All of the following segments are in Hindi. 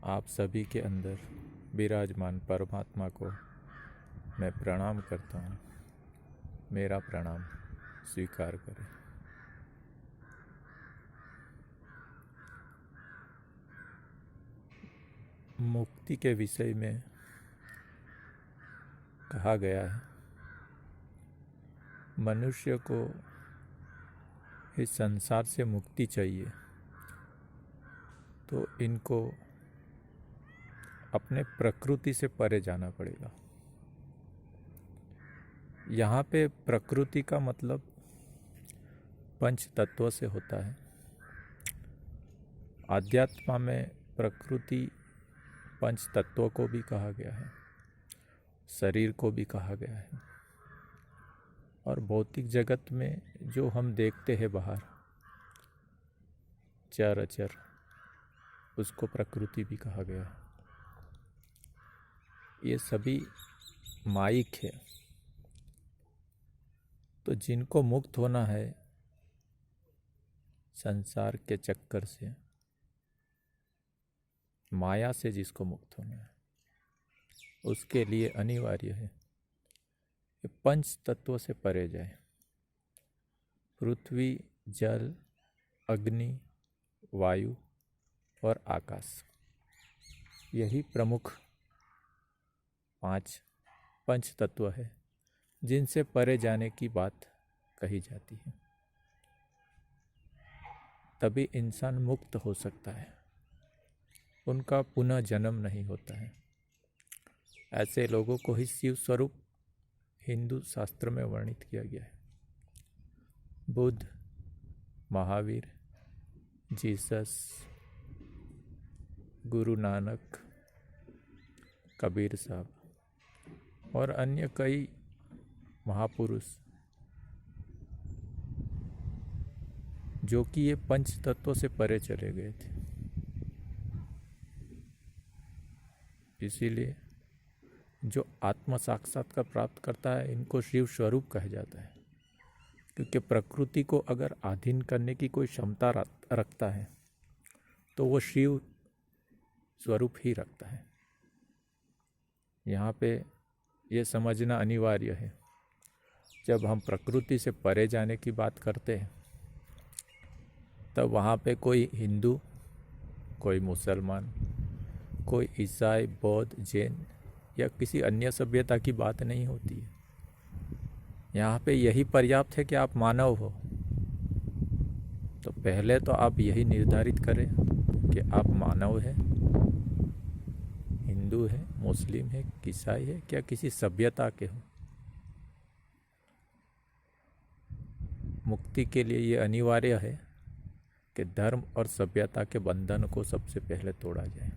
आप सभी के अंदर विराजमान परमात्मा को मैं प्रणाम करता हूँ। मेरा प्रणाम स्वीकार करें। मुक्ति के विषय में कहा गया है, मनुष्य को इस संसार से मुक्ति चाहिए तो इनको अपने प्रकृति से परे जाना पड़ेगा। यहाँ पे प्रकृति का मतलब पंच तत्व से होता है। आध्यात्म में प्रकृति पंच तत्वों को भी कहा गया है, शरीर को भी कहा गया है, और भौतिक जगत में जो हम देखते हैं बाहर चर अचर, उसको प्रकृति भी कहा गया है। ये सभी माइक है। तो जिनको मुक्त होना है संसार के चक्कर से, माया से जिसको मुक्त होना है, उसके लिए अनिवार्य है कि पंच तत्वों से परे जाए। पृथ्वी, जल, अग्नि, वायु और आकाश, यही प्रमुख 5 पंच तत्व है जिनसे परे जाने की बात कही जाती है। तभी इंसान मुक्त हो सकता है, उनका पुनः जन्म नहीं होता है। ऐसे लोगों को ही शिव स्वरूप हिंदू शास्त्र में वर्णित किया गया है। बुद्ध, महावीर, जीसस, गुरु नानक, कबीर साहब और अन्य कई महापुरुष जो कि ये पंच तत्वों से परे चले गए थे। इसीलिए जो आत्म साक्षात्कार प्राप्त करता है, इनको शिव स्वरूप कहा जाता है, क्योंकि प्रकृति को अगर अधीन करने की कोई क्षमता रखता है तो वो शिव स्वरूप ही रखता है। यहाँ पे ये समझना अनिवार्य है। जब हम प्रकृति से परे जाने की बात करते हैं तब वहाँ पे कोई हिंदू, कोई मुसलमान, कोई ईसाई, बौद्ध, जैन या किसी अन्य सभ्यता की बात नहीं होती है। यहाँ पे यही पर्याप्त है कि आप मानव हो। तो पहले तो आप यही निर्धारित करें कि आप मानव हैं, हिंदू है, मुस्लिम है, ईसाई है, क्या किसी सभ्यता के हो। मुक्ति के लिए ये अनिवार्य है कि धर्म और सभ्यता के बंधन को सबसे पहले तोड़ा जाए।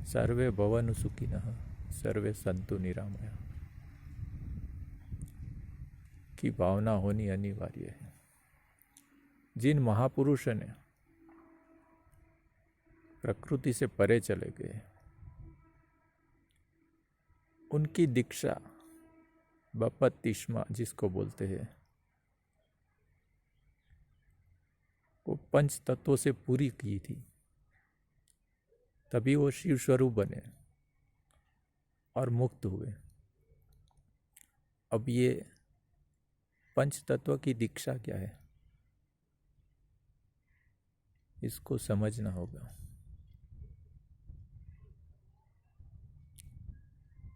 सर्वे भवन्तु सुखिनः, सर्वे सन्तु निरामया की भावना होनी अनिवार्य है। जिन महापुरुषों ने प्रकृति से परे चले गए, उनकी दीक्षा बपतिस्मा जिसको बोलते हैं, वो पंच तत्वों से पूरी की थी, तभी वो शिव स्वरूप बने और मुक्त हुए। अब ये पंच तत्व की दीक्षा क्या है, इसको समझना होगा।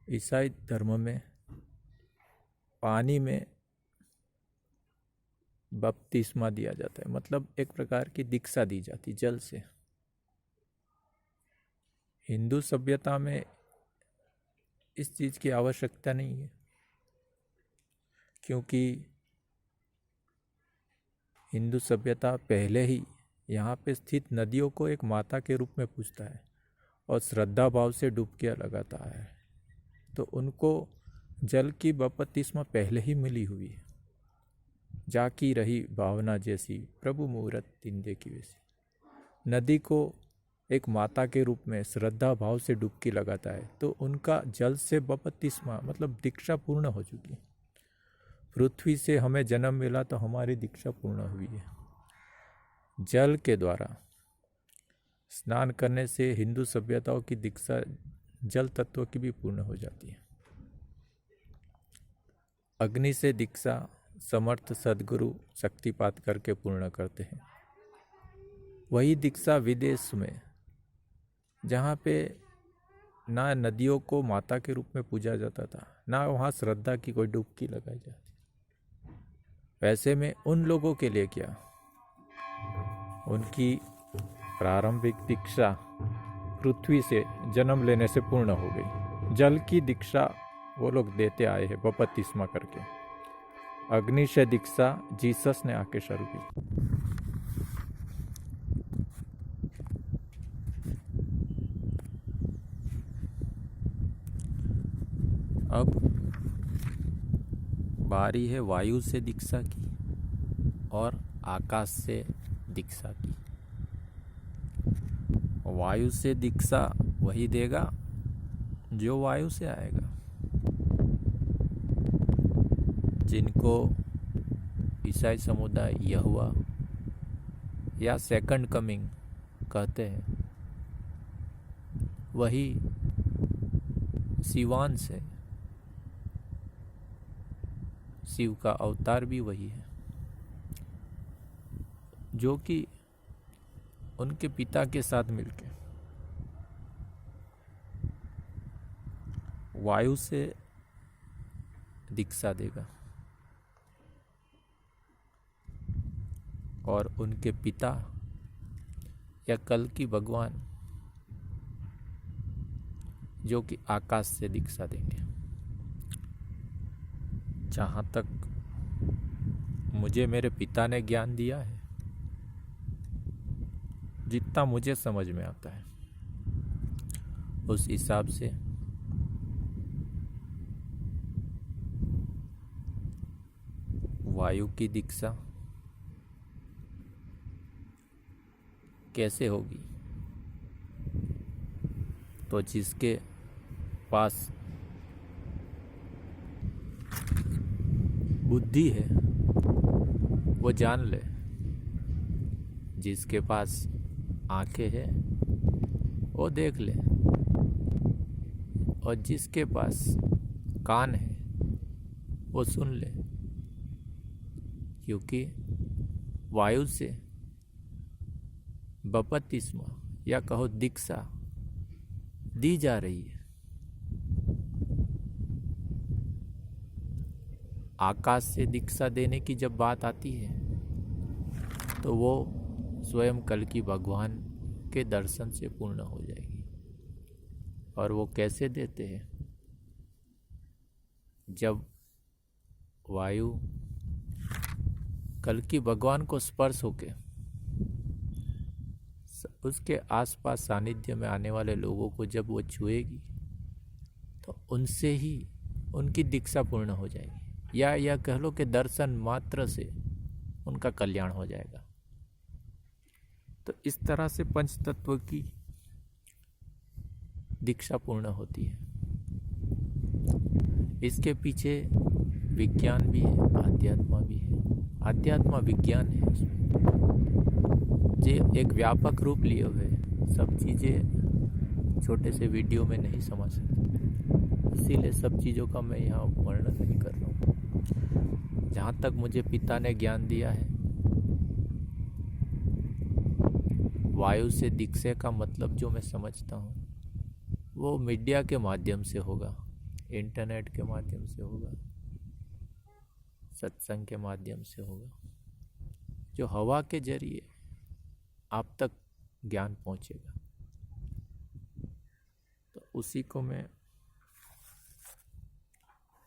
ईसाई धर्म में पानी में बपतिस्मा दिया जाता है, मतलब एक प्रकार की दीक्षा दी जाती जल से। हिंदू सभ्यता में इस चीज की आवश्यकता नहीं है, क्योंकि हिंदू सभ्यता पहले ही यहाँ पे स्थित नदियों को एक माता के रूप में पूजता है और श्रद्धा भाव से डुबकियां लगाता है। तो उनको जल की बपतिस्मा पहले ही मिली हुई है। जाकी रही भावना जैसी प्रभु मुहूर्त तिंदे की वैसी। नदी को एक माता के रूप में श्रद्धा भाव से डुबकी लगाता है, तो उनका जल से बपतिस्मा मतलब दीक्षा पूर्ण हो चुकी। पृथ्वी से हमें जन्म मिला तो हमारी दीक्षा पूर्ण हुई है। जल के द्वारा स्नान करने से हिंदू सभ्यताओं की दीक्षा जल तत्व की भी पूर्ण हो जाती है। अग्नि से दीक्षा समर्थ सद्गुरु शक्तिपात करके पूर्ण करते हैं। वही दीक्षा विदेश में, जहाँ पे ना नदियों को माता के रूप में पूजा जाता था, ना वहाँ श्रद्धा की कोई डुबकी लगाई जाती, वैसे में उन लोगों के लिए क्या, उनकी प्रारंभिक दीक्षा पृथ्वी से जन्म लेने से पूर्ण हो गई। जल की दीक्षा वो लोग देते आए हैं बपतिस्मा करके। अग्नि से दीक्षा जीसस ने आके शुरू की। अब बारी है वायु से दीक्षा की और आकाश से दीक्षा की। वायु से दीक्षा वही देगा जो वायु से आएगा। जिनको ईसाई समुदाय यहोवा या सेकंड कमिंग कहते हैं, वही शिवांश है। शिव का अवतार भी वही है, जो कि उनके पिता के साथ मिलके वायु से दीक्षा देगा और उनके पिता या कल की भगवान जो कि आकाश से दीक्षा देंगे। जहाँ तक मुझे मेरे पिता ने ज्ञान दिया है, जितना मुझे समझ में आता है, उस हिसाब से वायु की दीक्षा कैसे होगी, तो जिसके पास बुद्धि है वो जान ले, जिसके पास आंखें हैं वो देख ले, और जिसके पास कान है वो सुन ले। क्योंकि वायु से बपतिस्मा या कहो दीक्षा दी जा रही है। आकाश से दीक्षा देने की जब बात आती है तो वो स्वयं कल की भगवान के दर्शन से पूर्ण हो जाएगी। और वो कैसे देते हैं? जब वायु कल की भगवान को स्पर्श होके उसके आसपास सानिध्य में आने वाले लोगों को जब वो छुएगी तो उनसे ही उनकी दीक्षा पूर्ण हो जाएगी, या कह लो कि दर्शन मात्र से उनका कल्याण हो जाएगा। तो इस तरह से पंच तत्व की दीक्षा पूर्ण होती है। इसके पीछे विज्ञान भी है, आध्यात्म भी है। आध्यात्म विज्ञान है, जो एक व्यापक रूप लिए हुए, सब चीज़ें छोटे से वीडियो में नहीं समझ सकते, इसीलिए सब चीज़ों का मैं यहाँ वर्णन नहीं कर रहा हूँ। जहाँ तक मुझे पिता ने ज्ञान दिया है, वायु से दीक्षा का मतलब जो मैं समझता हूँ वो मीडिया के माध्यम से होगा, इंटरनेट के माध्यम से होगा, सत्संग के माध्यम से होगा, जो हवा के जरिए आप तक ज्ञान पहुँचेगा। तो उसी को मैं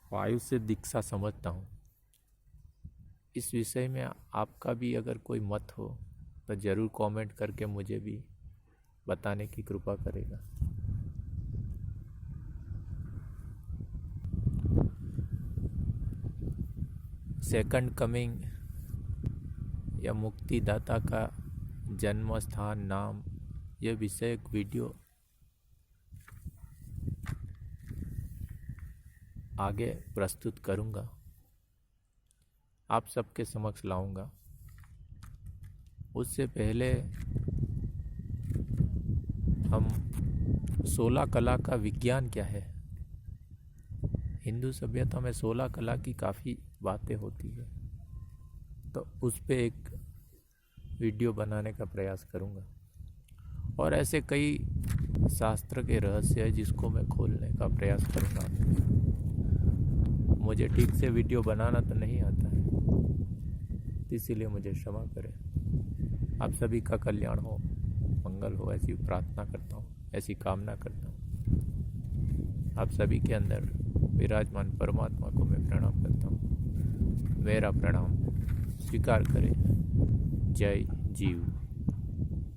वायु से दीक्षा समझता हूँ। इस विषय में आपका भी अगर कोई मत हो तो ज़रूर कमेंट करके मुझे भी बताने की कृपा करेगा। सेकंड कमिंग या मुक्तिदाता का जन्म स्थान, नाम, यह विषय एक वीडियो आगे प्रस्तुत करूँगा, आप सबके समक्ष लाऊंगा। उससे पहले हम 16 कला का विज्ञान क्या है। हिंदू सभ्यता में 16 कला की काफ़ी बातें होती है, तो उस पे एक वीडियो बनाने का प्रयास करूँगा। और ऐसे कई शास्त्र के रहस्य है जिसको मैं खोलने का प्रयास करूँगा। मुझे ठीक से वीडियो बनाना तो नहीं आता है, इसीलिए मुझे क्षमा करें। आप सभी का कल्याण हो, मंगल हो, ऐसी प्रार्थना करता हूँ, ऐसी कामना करता हूँ। आप सभी के अंदर विराजमान परमात्मा को मैं प्रणाम करता हूँ। मेरा प्रणाम स्वीकार करें। जय जीव।